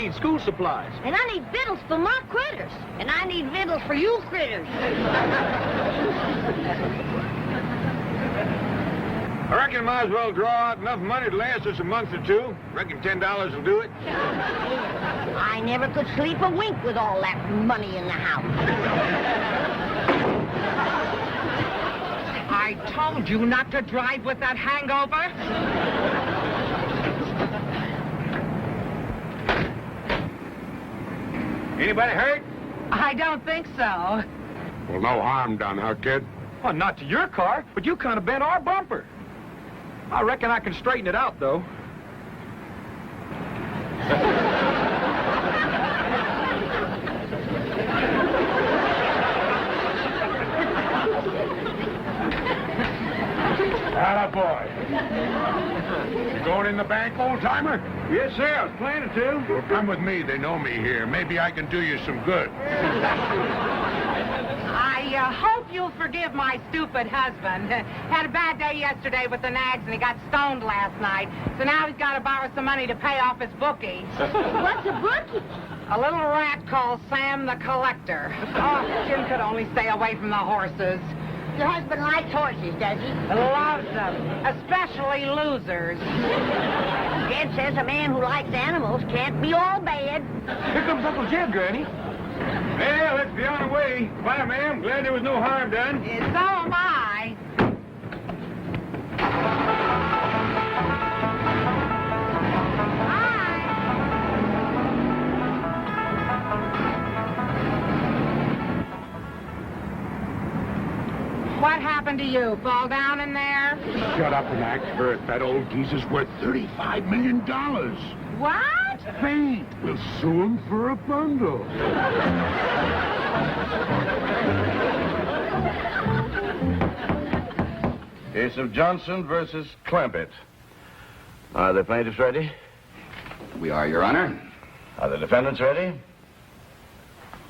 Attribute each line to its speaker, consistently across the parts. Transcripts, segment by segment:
Speaker 1: need school supplies.
Speaker 2: And I need victuals for my critters. And I need victuals for you critters.
Speaker 3: I reckon I might as well draw out enough money to last us a month or two. Reckon $10 will do it.
Speaker 2: I never could sleep a wink with all that money in the house.
Speaker 4: I told you not to drive with that hangover.
Speaker 3: Anybody hurt?
Speaker 4: I don't think so.
Speaker 3: Well, no harm done, huh, kid?
Speaker 1: Well, not to your car, but you kind of bent our bumper. I reckon I can straighten it out, though.
Speaker 3: Atta boy. You going in the bank, old-timer?
Speaker 1: Yes, sir, I was planning to.
Speaker 3: Well, come with me. They know me here. Maybe I can do you some good.
Speaker 4: I hope you'll forgive my stupid husband. Had a bad day yesterday with the nags, and he got stoned last night. So now he's got to borrow some money to pay off his bookie.
Speaker 2: What's a bookie?
Speaker 4: A little rat called Sam the Collector. Oh, Jim could only stay away from the horses.
Speaker 2: Your husband likes horses, does he?
Speaker 4: Loves them, especially losers.
Speaker 2: Dad says a man who likes animals can't be all bad.
Speaker 1: Here comes Uncle Jed, Granny.
Speaker 3: Well, let's be on the way. Bye, ma'am. Glad there was no harm done.
Speaker 4: So am I. What happened to you? Fall down in there?
Speaker 3: Shut up and act hurt. That old geezer's worth $35 million.
Speaker 4: What?
Speaker 3: Faint. We'll sue him for a bundle.
Speaker 5: Case of Johnson versus Clampett. Are the plaintiffs ready?
Speaker 6: We are, Your Honor.
Speaker 5: Are the defendants ready?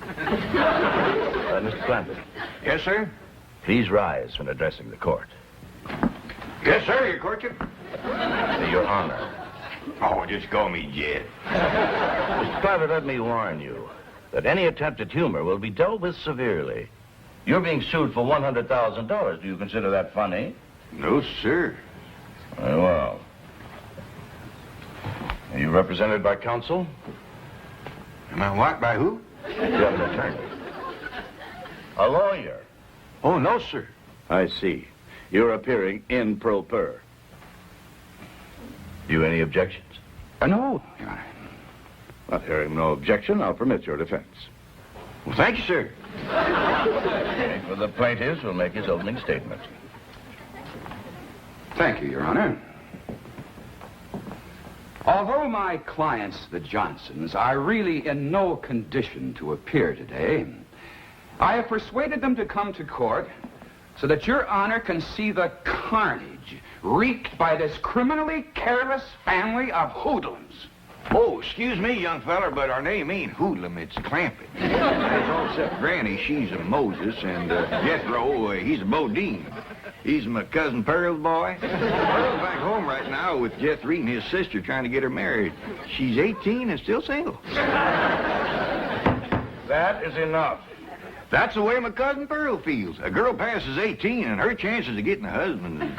Speaker 5: Mr. Clampett,
Speaker 3: Yes, sir?
Speaker 5: please rise when addressing the court.
Speaker 3: Yes, sir. Your courtship?
Speaker 5: Your Honor.
Speaker 3: Oh, just call me Jed.
Speaker 5: Mr. Clampett, let me warn you that any attempt at humor will be dealt with severely. You're being sued for $100,000. Do you consider that funny?
Speaker 3: No, sir.
Speaker 5: Very well. Are you represented by counsel?
Speaker 3: Am I what? By who?
Speaker 5: You have an attorney. A lawyer.
Speaker 3: Oh, no, sir.
Speaker 5: I see. You're appearing in pro per. You any objections?
Speaker 6: No, Your Honor.
Speaker 5: Not hearing no objection, I'll permit your defense.
Speaker 3: Well, thank you, sir.
Speaker 5: For the plaintiffs will make his opening statement.
Speaker 6: Thank you, Your Honor. Although my clients, the Johnsons, are really in no condition to appear today, I have persuaded them to come to court so that Your Honor can see the carnage wreaked by this criminally careless family of hoodlums.
Speaker 3: Oh, excuse me, young feller, but our name ain't Hoodlum, it's Clampett. That's all except Granny, she's a Moses, and Jethro, he's a Bodine. He's my cousin Pearl's boy. Pearl's back home right now with Jeth Reed and his sister trying to get her married. She's 18 and still single.
Speaker 5: That is enough.
Speaker 3: That's the way my cousin Pearl feels. A girl passes 18 and her chances of getting a husband.
Speaker 5: Mr.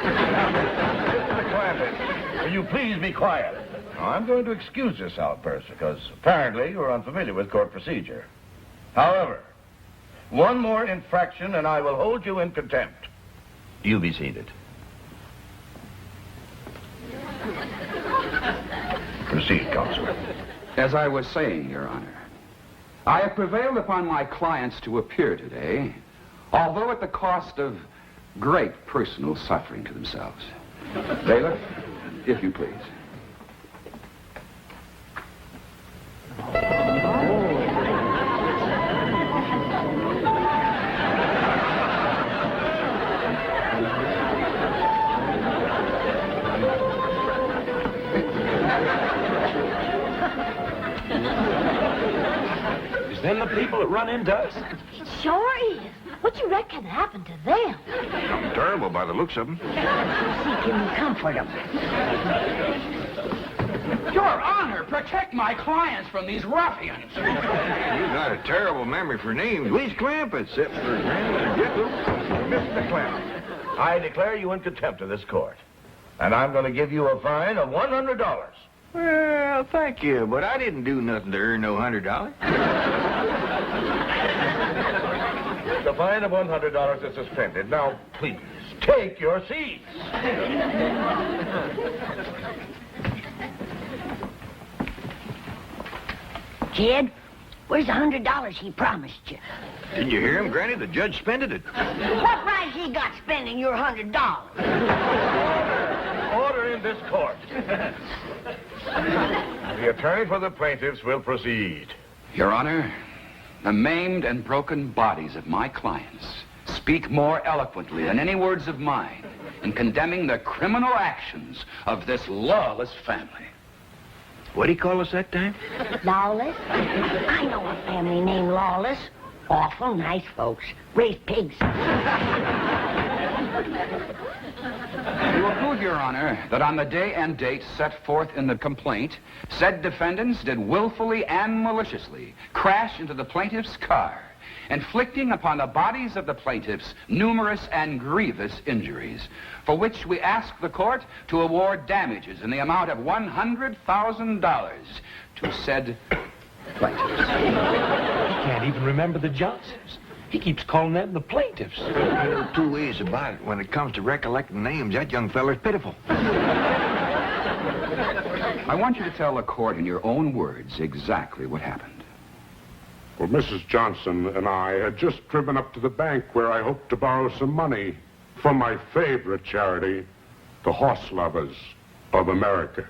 Speaker 5: Clampett, will you please be quiet? Now, I'm going to excuse this outburst because apparently you're unfamiliar with court procedure. However, one more infraction and I will hold you in contempt. You be seated. Proceed, counsel.
Speaker 6: As I was saying, Your Honor, I have prevailed upon my clients to appear today, although at the cost of great personal suffering to themselves. Bailiff, if you please.
Speaker 1: Is them the people that run into us?
Speaker 2: It sure is. What you reckon happened to them?
Speaker 3: Something terrible by the looks of them.
Speaker 2: See, can we comfort them?
Speaker 6: Your Honor, protect my clients from these ruffians.
Speaker 3: You got a terrible memory for names. We's Clampetts, except for Granny and
Speaker 5: Mr. Clampett, I declare you in contempt of this court. And I'm going to give you a fine of $100.
Speaker 3: Well, thank you, but I didn't do nothing to earn no $100.
Speaker 5: The fine of $100 is suspended. Now, please, take your seats.
Speaker 2: Kid, where's the $100 he promised you?
Speaker 3: Didn't you hear him, Granny? The judge spended it.
Speaker 2: What right he got spending your $100?
Speaker 5: Order in this court. The attorney for the plaintiffs will proceed.
Speaker 6: Your Honor, the maimed and broken bodies of my clients speak more eloquently than any words of mine in condemning the criminal actions of this lawless family.
Speaker 3: What'd he call us that time?
Speaker 2: Lawless? I know a family named Lawless. Awful nice folks. Raise pigs.
Speaker 6: You will prove, Your Honor, that on the day and date set forth in the complaint, said defendants did willfully and maliciously crash into the plaintiff's car, inflicting upon the bodies of the plaintiffs numerous and grievous injuries, for which we ask the court to award damages in the amount of $100,000 to said plaintiffs.
Speaker 1: He can't even remember the Johnsons. He keeps calling them the plaintiffs.
Speaker 3: There are two ways about it. When it comes to recollecting names, that young feller's pitiful.
Speaker 6: I want you to tell the court in your own words exactly what happened.
Speaker 7: Well, Mrs. Johnson and I had just driven up to the bank where I hoped to borrow some money from my favorite charity, the Horse Lovers of America.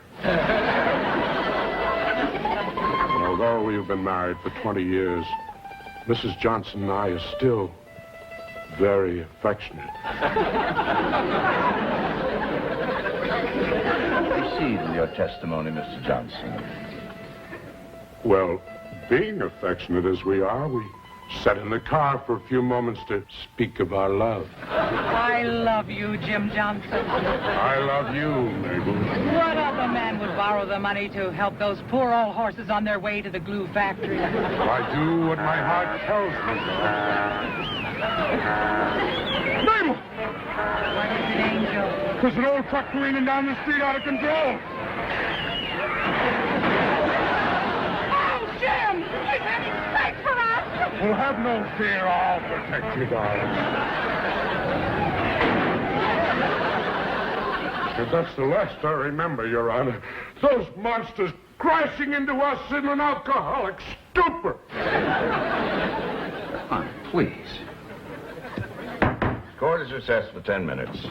Speaker 7: And although we've been married for 20 years, Mrs. Johnson and I are still very affectionate.
Speaker 5: Proceed with your testimony, Mr. Johnson.
Speaker 7: Well, being affectionate as we are, we sat in the car for a few moments to speak of our love.
Speaker 4: I love you, Jim Johnson.
Speaker 7: I love you, Mabel.
Speaker 4: What other man would borrow the money to help those poor old horses on their way to the glue factory?
Speaker 7: I do what my heart tells me. Mabel!
Speaker 4: What is it, Angel?
Speaker 7: There's an old truck careening down the street out of control.
Speaker 4: Oh, Jim! He's heading straight for us!
Speaker 7: Well, have no fear. I'll protect you, darling. And that's the last I remember, Your Honor. Those monsters crashing into us in an alcoholic stupor.
Speaker 6: Honor, please.
Speaker 5: Court is recessed for 10 minutes.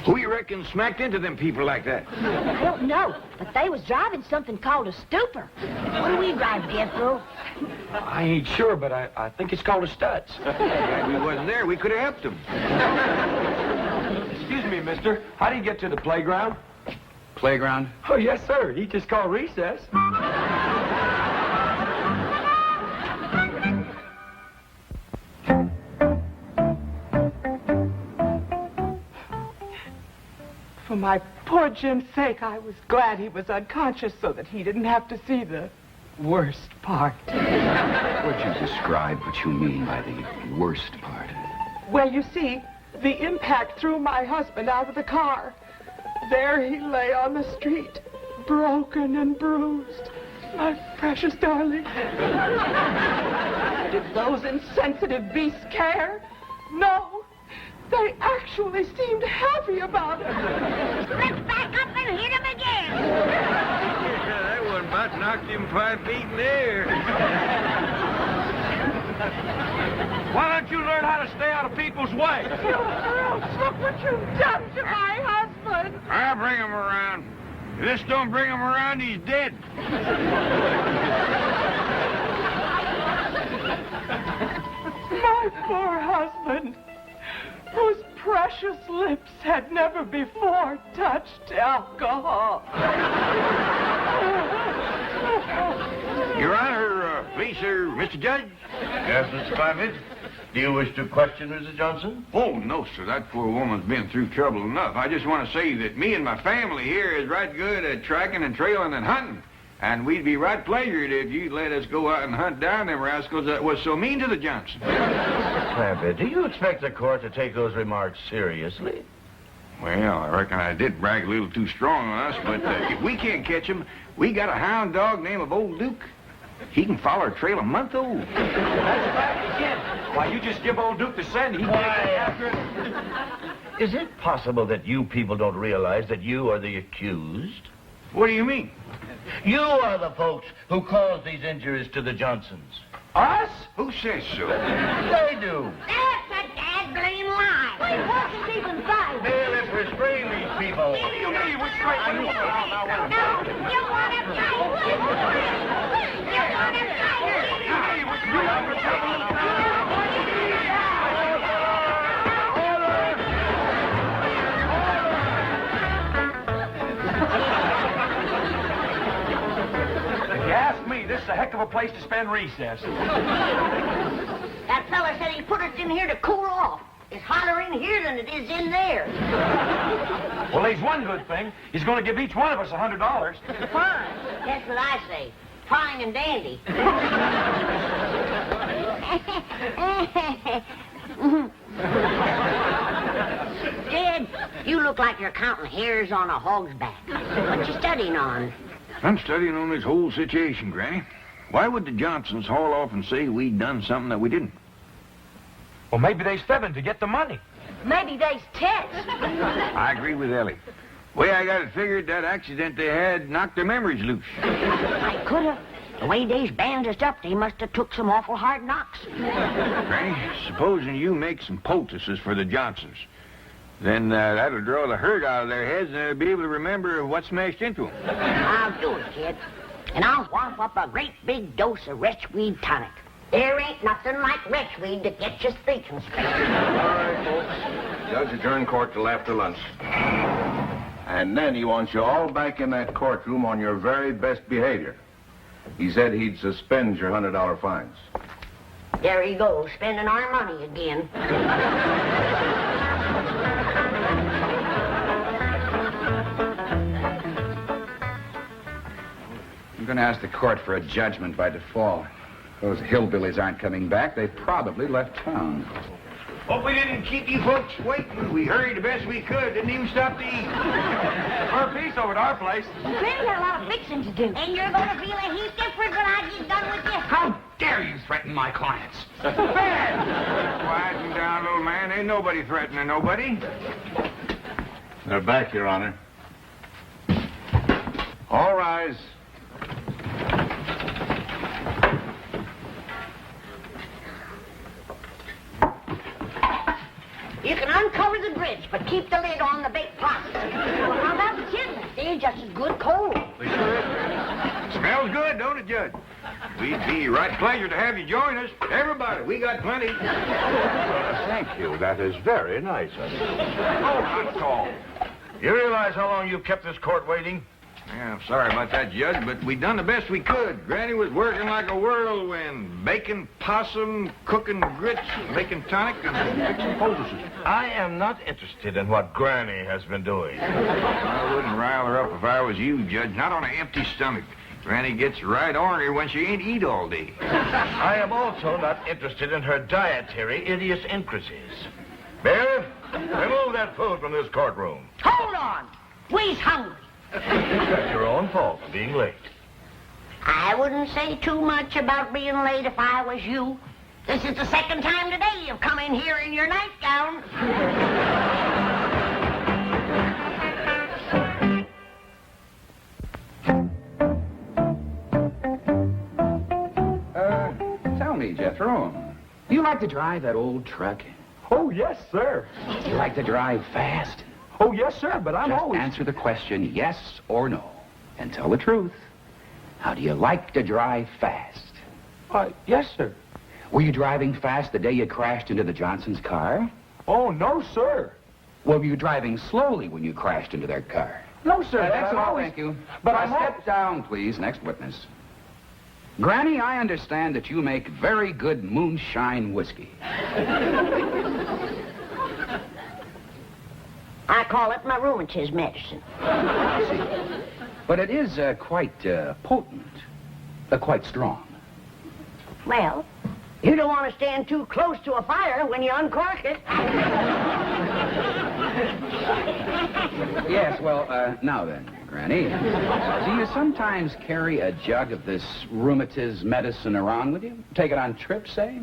Speaker 3: Who you reckon smacked into them people like that?
Speaker 2: I don't know, but they was driving something called a stupor. What do we drive, Jethro?
Speaker 1: I ain't sure, but I think it's called a Stutz.
Speaker 3: If we wasn't there, we could have helped them.
Speaker 1: Excuse me, mister. How do you get to the playground?
Speaker 6: Playground?
Speaker 1: Oh, yes, sir. He just called recess.
Speaker 4: For my poor Jim's sake, I was glad he was unconscious so that he didn't have to see the worst part.
Speaker 6: Would you describe what you mean by the worst part?
Speaker 4: Well, you see, the impact threw my husband out of the car. There he lay on the street, broken and bruised. My precious darling. Did those insensitive beasts care? No. They actually seemed happy about it.
Speaker 2: Let's back up and hit him again.
Speaker 3: That one about knocked him 5 feet in the air.
Speaker 1: Why don't you learn how to stay out of people's way?
Speaker 4: You girls, look what you've done to my husband.
Speaker 3: I'll bring him around. If this don't bring him around, he's dead.
Speaker 4: My poor husband, whose precious lips had never before touched alcohol.
Speaker 3: Your Honor, please, sir, Mr. Judge.
Speaker 5: Yes, Mr. Clampett? Do you wish to question Mrs. Johnson?
Speaker 3: Oh, no, sir. That poor woman's been through trouble enough. I just want to say that me and my family here is right good at tracking and trailing and hunting. And we'd be right pleasured if you'd let us go out and hunt down them rascals that was so mean to the Johnsons.
Speaker 5: Clampett, do you expect the court to take those remarks seriously?
Speaker 3: Well, I reckon I did brag a little too strong on us, but if we can't catch him, we got a hound dog named of Old Duke. He can follow our trail a month old.
Speaker 1: That's back again. Why, you just give old Duke the scent, he can't get after it.
Speaker 5: Is it possible that you people don't realize that you are the accused?
Speaker 3: What do you mean?
Speaker 5: You are the folks who caused these injuries to the Johnsons.
Speaker 3: Us? Who says so?
Speaker 5: They do.
Speaker 2: That's a dad-blame lie. Wait, wasn't even five.
Speaker 5: Bailiff, restrain these people.
Speaker 2: No, you want to fight. You want to fight.
Speaker 1: If you ask me, this is a heck of a place to spend recess.
Speaker 2: That fella said he put us in here to cool off. It's hotter in here than it is in there.
Speaker 1: Well, there's one good thing. He's going to give each one of us $100.
Speaker 2: Fine. That's what I say. Fine and dandy. Jed, you look like you're counting hairs on a hog's back. What you studying on?
Speaker 3: I'm studying on this whole situation, Granny. Why would the Johnsons haul off and say we'd done something that we didn't?
Speaker 1: Well, maybe they's fibbing to get the money.
Speaker 2: Maybe they's Tex.
Speaker 3: I agree with Ellie. Way I got it figured, that accident they had knocked their memories loose.
Speaker 2: I could have. The way they's bandaged up, they must have took some awful hard knocks.
Speaker 3: Granny, supposing you make some poultices for the Johnsons, then that'll draw the hurt out of their heads and they'll be able to remember what smashed into them.
Speaker 2: I'll do it, kid. And I'll whop up a great big dose of retchweed tonic. There ain't nothing like retchweed to get you thinking straight.
Speaker 8: All right, folks. Judge adjourned court till after lunch. And then he wants you all back in that courtroom on your very best behavior. He said he'd suspend your $100 fines.
Speaker 2: There he goes, spending our money again.
Speaker 6: I'm going to ask the court for a judgment by default. Those hillbillies aren't coming back. They probably left town.
Speaker 3: Hope we didn't keep you folks waiting. We hurried the best we could. Didn't even stop to eat.
Speaker 1: For a piece over at our place.
Speaker 2: Granny got a lot of fixing to do. And you're going to feel a heap different when I get done with this.
Speaker 6: How dare you threaten my clients?
Speaker 3: Quieten down, little man. Ain't nobody threatening nobody.
Speaker 8: They're back, Your Honor. All rise.
Speaker 2: You can uncover the bridge, but keep the lid on the baked pasta. Well, how about the kidneys? They're just as good cold.
Speaker 3: Smells good, don't it, Judge? We'd be right pleasure to have you join us. Everybody, we got plenty.
Speaker 5: Thank you. That is very nice of you.
Speaker 3: Oh, not at all.
Speaker 5: You realize how long you've kept this court waiting?
Speaker 3: Yeah, I'm sorry about that, Judge, but we done the best we could. Granny was working like a whirlwind, baking possum, cooking grits, making tonic, and fixing poultices.
Speaker 5: I am not interested in what Granny has been doing.
Speaker 3: I wouldn't rile her up if I was you, Judge. Not on an empty stomach. Granny gets right ornery when she ain't eat all day.
Speaker 5: I am also not interested in her dietary idiosyncrasies. Bailiff, remove that food from this courtroom.
Speaker 2: Hold on. We's hungry.
Speaker 5: That's your own fault for being late.
Speaker 2: I wouldn't say too much about being late if I was you. This is the second time today you've come in here in your nightgown.
Speaker 6: Tell me, Jethro, do you like to drive that old truck?
Speaker 1: Oh, yes, sir.
Speaker 6: Do you like to drive fast?
Speaker 1: Oh, yes, sir, but I'm
Speaker 6: Just
Speaker 1: always...
Speaker 6: answer the question yes or no, and tell the truth. How do you like to drive fast?
Speaker 1: Yes, sir.
Speaker 6: Were you driving fast the day you crashed into the Johnsons' car?
Speaker 1: Oh, no, sir.
Speaker 6: Well, were you driving slowly when you crashed into their car?
Speaker 1: No, sir.
Speaker 6: That's
Speaker 1: I'm
Speaker 6: all,
Speaker 1: always...
Speaker 6: thank you.
Speaker 1: But
Speaker 6: Now
Speaker 1: I'm
Speaker 6: step down, please. Next witness. Granny, I understand that you make very good moonshine whiskey.
Speaker 2: I call it my rheumatism medicine.
Speaker 6: I see. But it is quite potent, quite strong.
Speaker 2: Well, you don't want to stand too close to a fire when you uncork it.
Speaker 6: Yes, well, now then, Granny, do you sometimes carry a jug of this rheumatism medicine around with you? Take it on trips, say?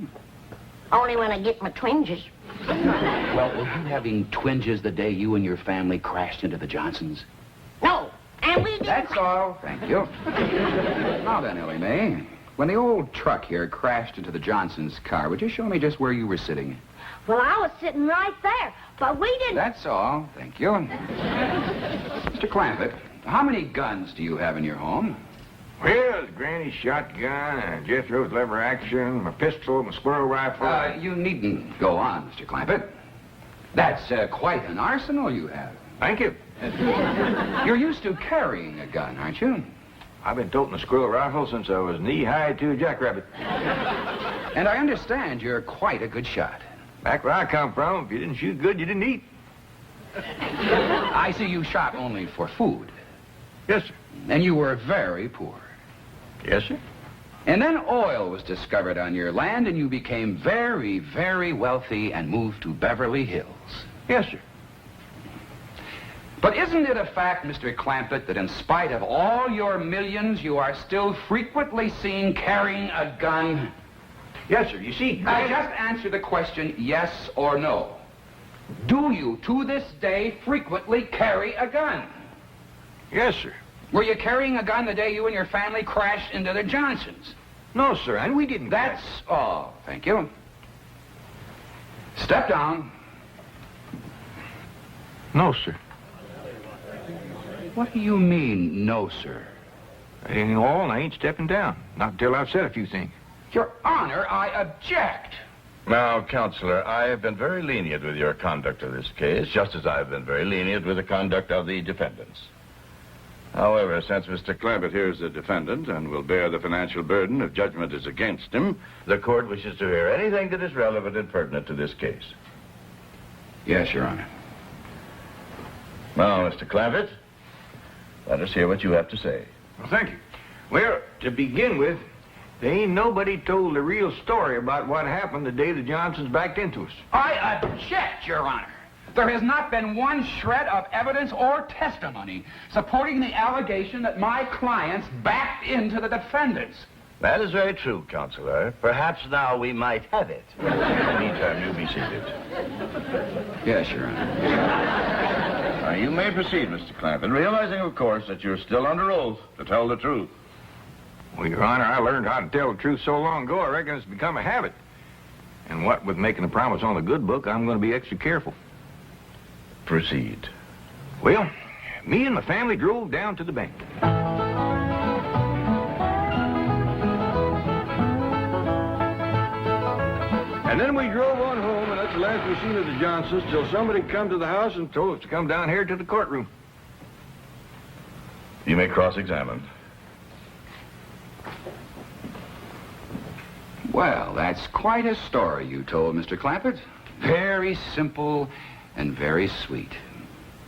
Speaker 2: Only when I get my twinges.
Speaker 6: Well, were you having twinges the day you and your family crashed into the Johnsons?
Speaker 2: No, and we didn't.
Speaker 6: That's all. Thank you. Now then, Ellie Mae, when the old truck here crashed into the Johnsons' car, would you show me just where you were sitting?
Speaker 2: Well, I was sitting right there, but we didn't.
Speaker 6: That's all. Thank you. Mr. Clampett, how many guns do you have in your home?
Speaker 3: Well, Granny's shotgun, Jethro's lever action, my pistol, my squirrel rifle.
Speaker 6: You needn't go on, Mr. Clampett. That's quite an arsenal you have.
Speaker 3: Thank you.
Speaker 6: You're used to carrying a gun, aren't you?
Speaker 3: I've been toting a squirrel rifle since I was knee-high to a jackrabbit.
Speaker 6: And I understand you're quite a good shot.
Speaker 3: Back where I come from, if you didn't shoot good, you didn't eat.
Speaker 6: I see you shot only for food.
Speaker 3: Yes, sir.
Speaker 6: And you were very poor.
Speaker 3: Yes, sir.
Speaker 6: And then oil was discovered on your land, and you became very, very wealthy and moved to Beverly Hills.
Speaker 3: Yes, sir.
Speaker 6: But isn't it a fact, Mr. Clampett, that in spite of all your millions, you are still frequently seen carrying a gun?
Speaker 3: Yes, sir. You see,
Speaker 6: Now, just answer the question, yes or no. Do you, to this day, frequently carry a gun?
Speaker 3: Yes, sir.
Speaker 6: Were you carrying a gun the day you and your family crashed into the Johnsons?
Speaker 3: No, sir, and we didn't.
Speaker 6: That's all. Thank you. Step down.
Speaker 3: No, sir.
Speaker 6: What do you mean, no, sir?
Speaker 3: That ain't all, and I ain't stepping down. Not until I've said a few things.
Speaker 6: Your Honor, I object.
Speaker 5: Now, Counselor, I have been very lenient with your conduct of this case, just as I have been very lenient with the conduct of the defendants. However, since Mr. Clampett here is the defendant and will bear the financial burden if judgment is against him, the court wishes to hear anything that is relevant and pertinent to this case.
Speaker 6: Yes, Your Honor.
Speaker 5: Now, Mr. Clampett, let us hear what you have to say.
Speaker 3: Well, thank you. Well, to begin with, there ain't nobody told the real story about what happened the day the Johnsons backed into us.
Speaker 6: I object, Your Honor. There has not been one shred of evidence or testimony supporting the allegation that my clients backed into the defendants.
Speaker 5: That is very true, Counselor. Perhaps now we might have it. In the meantime, you be seated.
Speaker 6: Yes, Your Honor.
Speaker 5: Now, you may proceed, Mr. Clampett, realizing, of course, that you're still under oath to tell the truth.
Speaker 3: Well, Your Honor, I learned how to tell the truth so long ago, I reckon it's become a habit. And what with making a promise on the good book, I'm going to be extra careful.
Speaker 5: Proceed.
Speaker 3: Well, me and my family drove down to the bank. And then we drove on home, and that's the last we seen of the Johnsons till somebody come to the house and told us to come down here to the courtroom.
Speaker 5: You may cross-examine.
Speaker 6: Well, that's quite a story you told, Mr. Clampett. Very simple and very sweet.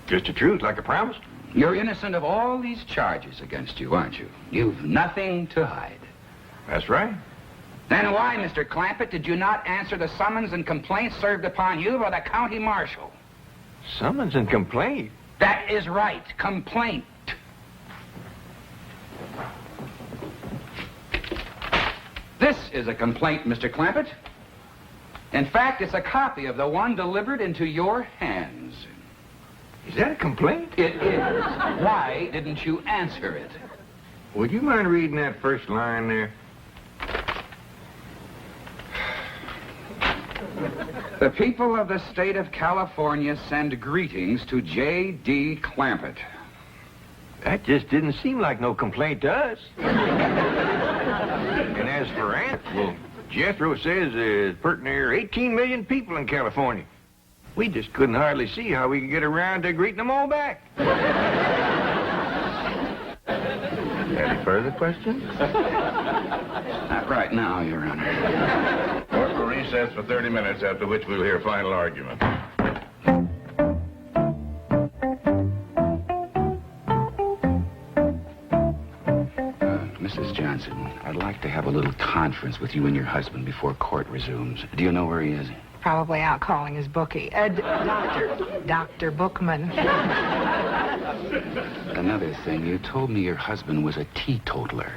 Speaker 3: Just the truth, like I promised.
Speaker 6: You're innocent of all these charges against you, aren't you? You've nothing to hide.
Speaker 3: That's right.
Speaker 6: Then why, Mr. Clampett, did you not answer the summons and complaint served upon you by the county marshal?
Speaker 3: Summons and complaint?
Speaker 6: That is right, complaint. This is a complaint, Mr. Clampett. In fact, it's a copy of the one delivered into your hands.
Speaker 3: Is that a complaint?
Speaker 6: It is. Why didn't you answer it?
Speaker 3: Would you mind reading that first line there?
Speaker 6: The people of the state of California send greetings to J.D. Clampett.
Speaker 3: That just didn't seem like no complaint to us. And as for Aunt, well, Jethro says there's pretty near 18 million people in California. We just couldn't hardly see how we could get around to greeting them all back.
Speaker 5: Any further questions?
Speaker 6: Not right now, Your Honor.
Speaker 5: Court will recess for 30 minutes, after which we'll hear final argument.
Speaker 6: Mrs. Johnson, I'd like to have a little conference with you and your husband before court resumes. Do you know where he is?
Speaker 4: Probably out calling his bookie. Dr. Bookman.
Speaker 6: Another thing, you told me your husband was a teetotaler.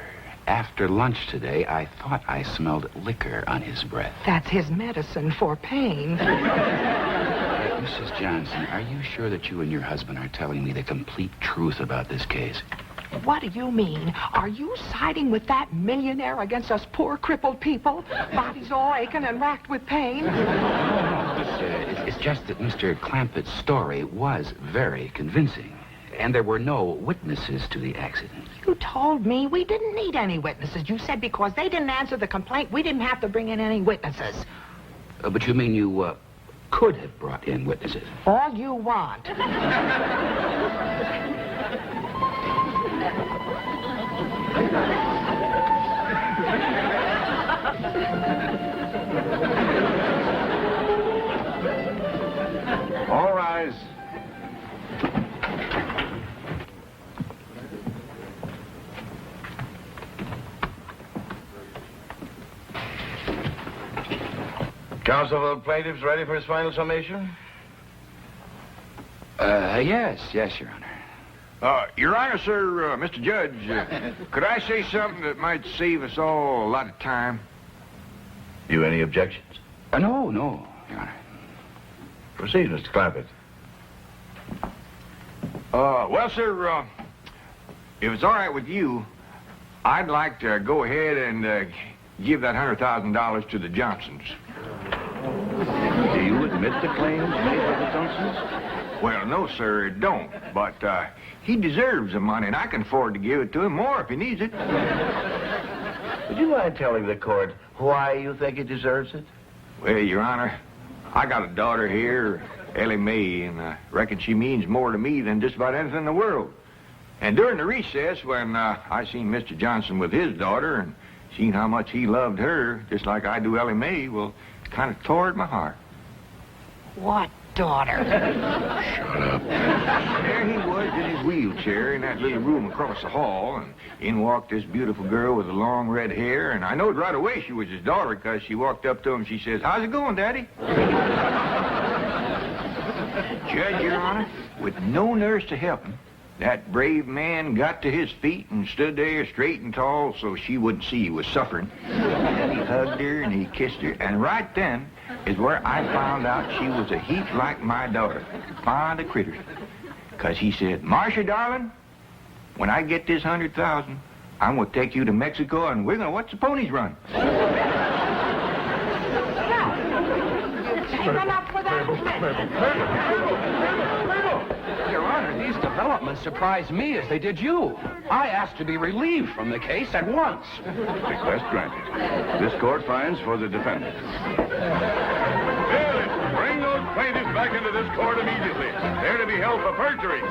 Speaker 6: After lunch today, I thought I smelled liquor on his breath.
Speaker 4: That's his medicine for pain.
Speaker 6: Mrs. Johnson, are you sure that you and your husband are telling me the complete truth about this case?
Speaker 4: What do you mean? Are you siding with that millionaire against us poor crippled people? Bodies all aching and racked with pain?
Speaker 6: It's just that Mr. Clampett's story was very convincing. And there were no witnesses to the accident.
Speaker 4: You told me we didn't need any witnesses. You said because they didn't answer the complaint, we didn't have to bring in any witnesses.
Speaker 6: But you mean you could have brought in witnesses?
Speaker 4: All you want.
Speaker 8: All rise.
Speaker 5: Counsel for the plaintiffs ready for his final summation?
Speaker 6: Yes, Your Honor.
Speaker 3: Your Honor, sir, Mr. Judge, could I say something that might save us all a lot of time?
Speaker 5: You any objections?
Speaker 6: No, Your Honor.
Speaker 5: Proceed, Mr. Clampett.
Speaker 3: Well, sir, if it's all right with you, I'd like to go ahead and give that $100,000 to the Johnsons.
Speaker 5: Do you admit the claims made by the Johnsons?
Speaker 3: Well, no, sir, it don't. But he deserves the money, and I can afford to give it to him more if he needs it.
Speaker 5: Would you mind telling the court why you think he deserves it?
Speaker 3: Well, Your Honor, I got a daughter here, Ellie Mae, and I reckon she means more to me than just about anything in the world. And during the recess, when I seen Mr. Johnson with his daughter and seen how much he loved her, just like I do Ellie Mae, well, it kind of tore at my heart.
Speaker 4: What daughter?
Speaker 3: Shut up. There he was in his wheelchair in that little room across the hall, and in walked this beautiful girl with the long red hair, and I knowed right away she was his daughter because she walked up to him and she says, "How's it going, Daddy?" Judge, Your Honor, with no nurse to help him, that brave man got to his feet and stood there straight and tall so she wouldn't see he was suffering. And he hugged her and he kissed her, and right then is where I found out she was a heap like my daughter, fond of critters. Because he said, "Marcia, darling, when I get this $100,000, I'm going to take you to Mexico and we're going to watch the ponies run."
Speaker 4: Run up for that.
Speaker 6: Your Honor, these developments surprised me as they did you. I asked to be relieved from the case at once.
Speaker 8: Request granted. This court finds for the defendant.
Speaker 5: Bailiff, bring those plaintiffs back into this court immediately. They're to be held for perjury.